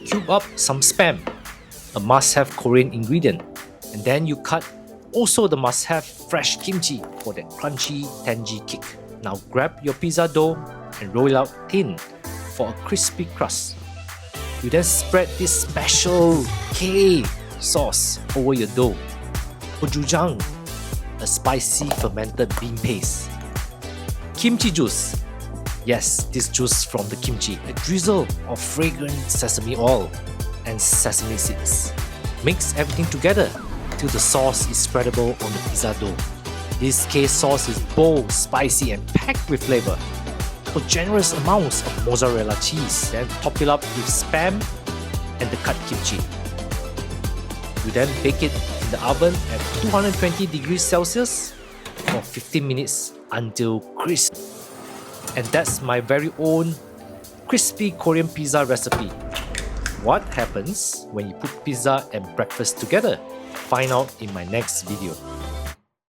Cube up some spam, a must-have Korean ingredient, and then you cut also the must-have fresh kimchi for that crunchy, tangy kick. Now grab your pizza dough and roll it out thin for a crispy crust. You then spread this special K sauce over your dough. Gochujang, a spicy fermented bean paste. Kimchi juice. Yes, this juice from the kimchi. A drizzle of fragrant sesame oil and sesame seeds. Mix everything together till the sauce is spreadable on the pizza dough. This K sauce is bold, spicy and packed with flavor. Put generous amounts of mozzarella cheese, then top it up with spam and the cut kimchi. You then bake it in the oven at 220 degrees Celsius for 15 minutes until crisp. And that's my very own crispy Korean pizza recipe. What happens when you put pizza and breakfast together? Find out in my next video.